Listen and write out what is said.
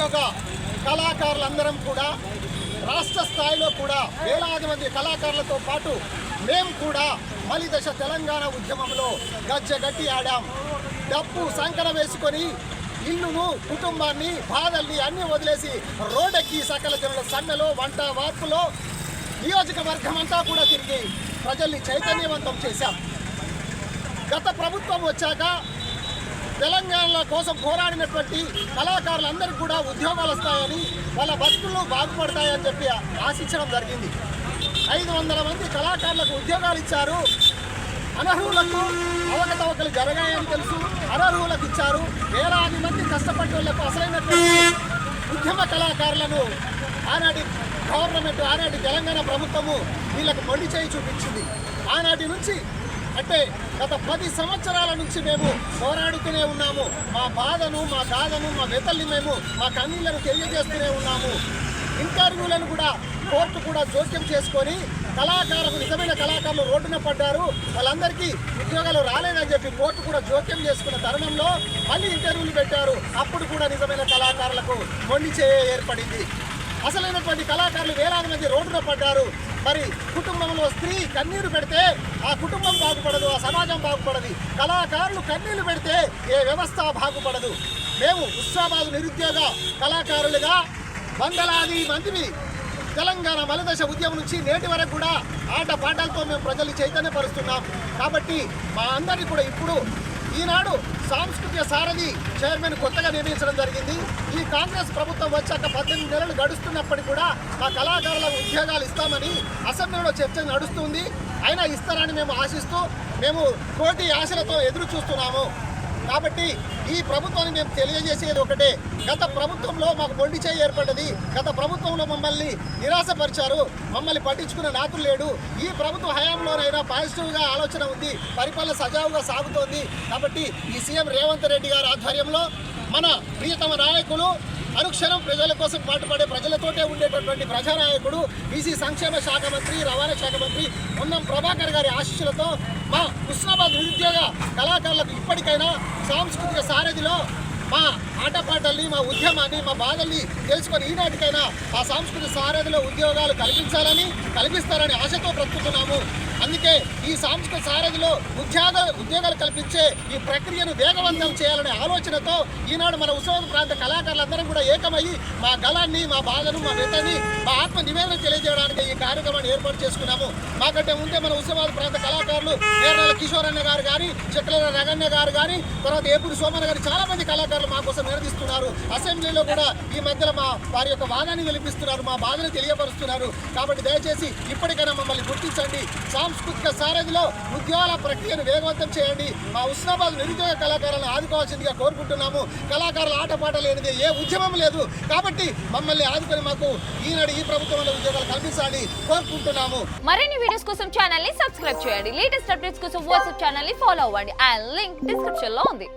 నిరుద్యోగ కళాకారులందరం కూడా రాష్ట్ర స్థాయిలో కూడా వేలాది మంది కళాకారులతో పాటు మేము కూడా మలిదశ తెలంగాణ ఉద్యమంలో గజ్జగట్టి ఆడాం. డప్పు సంకర వేసుకొని ఇల్లును కుటుంబాన్ని బాధల్ని అన్నీ వదిలేసి రోడ్డెక్కి సకల జనుల సమ్మెలో వంట వార్పులో నియోజకవర్గం అంతా కూడా తిరిగి ప్రజల్ని చైతన్యవంతం చేశాం. గత ప్రభుత్వం వచ్చాక తెలంగాణ కోసం పోరాడినటువంటి కళాకారులందరికీ కూడా ఉద్యోగాలు వస్తాయని, వాళ్ళ బతుకులు బాగుపడతాయని చెప్పి ఆశించడం జరిగింది. 500 మంది కళాకారులకు ఉద్యోగాలు ఇచ్చారు. అనర్హులకు అవకతవకలు జరగాయని తెలుసు, అనర్హులకు ఇచ్చారు. వేలాది మంది కష్టపడే వాళ్లకు అసలైనటువంటి ఉద్యమ కళాకారులను ఆనాటి గవర్నమెంట్, ఆనాటి తెలంగాణ ప్రభుత్వము వీళ్ళకు మొండి చేయి చూపించింది. ఆనాటి నుంచి అంటే గత 10 సంవత్సరాల నుంచి మేము పోరాడుతూనే ఉన్నాము. మా బాధను, మా గాథను, మా వెతల్ని మేము మా కన్నీళ్లను తెలియజేస్తూనే ఉన్నాము. ఇంటర్వ్యూలను కూడా కోర్టు కూడా జోక్యం చేసుకొని నిజమైన కళాకారులు రోడ్డున పడ్డారు, వాళ్ళందరికీ ఉద్యోగాలు రాలేదని చెప్పి కోర్టు కూడా జోక్యం చేసుకున్న తరుణంలో మళ్ళీ ఇంటర్వ్యూలు పెట్టారు. అప్పుడు కూడా నిజమైన కళాకారులకు మొండి చేయ ఏర్పడింది. అసలైనటువంటి కళాకారులు వేలాది మంది రోడ్డున పడ్డారు. మరి కుటుంబంలో స్త్రీ కన్నీరు పెడితే ఆ కుటుంబం బాగుపడదు, ఆ సమాజం బాగుపడదు. కళాకారులు కన్నీళ్లు పెడితే ఏ వ్యవస్థ బాగుపడదు. మేము హుస్నాబాద్ నిరుద్యోగ కళాకారులుగా వందలాది మందిని తెలంగాణ మలిదశ ఉద్యమం నుంచి నేటి వరకు కూడా ఆటపాటలతో మేము ప్రజల్ని చైతన్యపరుస్తున్నాం. కాబట్టి మా అందరినీ కూడా ఇప్పుడు ఈనాడు సాంస్కృతిక సారథి చైర్మన్ కొత్తగా నియమించడం జరిగింది. ఈ కాంగ్రెస్ ప్రభుత్వం వచ్చాక 18 నెలలు గడుస్తున్నప్పటికీ కూడా మా కళాకారులకు ఉద్యోగాలు ఇస్తామని అసెంబ్లీలో చర్చ నడుస్తుంది. అయినా ఇస్తారని మేము ఆశిస్తూ మేము కోటి ఆశలతో ఎదురు చూస్తున్నాము. కాబట్టి ఈ ప్రభుత్వాన్ని మేము తెలియజేసేది ఒకటే, గత ప్రభుత్వంలో మాకు మొండి చేయి ఏర్పడ్డది. గత ప్రభుత్వంలో మమ్మల్ని నిరాశపరిచారు, మమ్మల్ని పట్టించుకున్న నాతులు లేడు. ఈ ప్రభుత్వ హయాంలోనైనా పాజిటివ్గా ఆలోచన ఉంది, పరిపాలన సజావుగా సాగుతోంది. కాబట్టి ఈ సీఎం రేవంత్ రెడ్డి గారి ఆధ్వర్యంలో మన ప్రియతమ నాయకులు అనుక్షణం ప్రజల కోసం పాటుపడే, ప్రజలతోటే ఉండేటటువంటి ప్రజానాయకుడు, బీసీ సంక్షేమ శాఖ మంత్రి, రవాణా శాఖ మంత్రి పొన్నం ప్రభాకర్ గారి ఆశీస్సులతో మా హుస్నాబాద్ నిరుద్యోగ కళాకారులకు ఇప్పటికైనా సాంస్కృతిక సారథిలో మా ఆటపాటల్ని, మా ఉద్యమాన్ని, మా బాధల్ని తెలుసుకొని ఈనాటికైనా ఆ సాంస్కృతిక సారథిలో ఉద్యోగాలు కల్పిస్తారని ఆశతో బ్రతుకుతున్నాము. అందుకే ఈ సాంస్కృతిక సారథిలో ఉద్యోగాలు కల్పించే ఈ ప్రక్రియను వేగవంతం చేయాలనే ఆలోచనతో ఈనాడు మన హుస్నాబాద్ ప్రాంత కళాకారులందరం కూడా ఏకమయ్యి మా గలాన్ని, మా బాధను, మా వ్యతని, మా ఆత్మ నివేదన తెలియజేయడానికి ఈ కార్యక్రమాన్ని ఏర్పాటు చేసుకున్నాము. మాకంటే ముందే మన హుస్నాబాద్ ప్రాంత కళాకారులు నేర్నాల కిషోర్ అన్న గారు కానీ, చక్రల రగన్న గారు కానీ, తర్వాత ఏపూరి సోమన్న గారు చాలా మంది కళాకారులు మా కోసం నిలదీస్తున్నారు. అసెంబ్లీలో కూడా ఈ మధ్యలో వారి యొక్క వాదాన్ని వినిపిస్తున్నారు, మా బాధను తెలియపరుస్తున్నారు. కాబట్టి దయచేసి ఇప్పటికైనా మమ్మల్ని గుర్తించండి. సాంస్కృతిక సారథిలో ఉద్యోగాల ప్రక్రియను వేగవంతం చేయండి. మా హుస్నాబాద్ నిరుద్యోగ కళాకారులను ఆదుకోవాల్సిందిగా కోరుకుంటున్నాము. కళాకారుల ఆటపాట లేనిదే ఏ ఉద్యమం లేదు. కాబట్టి మమ్మల్ని ఆదుకొని మాకు ఈనాడు ఈ ప్రభుత్వంలో ఉద్యోగాలు కల్పించాలని కోరుకుంటున్నాము. మరిన్ని వీడియోస్ కోసం ఛానల్ ని సబ్స్క్రైబ్ చేయండి. లేటెస్ట్ అప్డేట్స్ కోసం వాట్సాప్ ఛానల్ ని ఫాలో అవ్వండి. ఆ లింక్ డిస్క్రిప్షన్ లో ఉంది.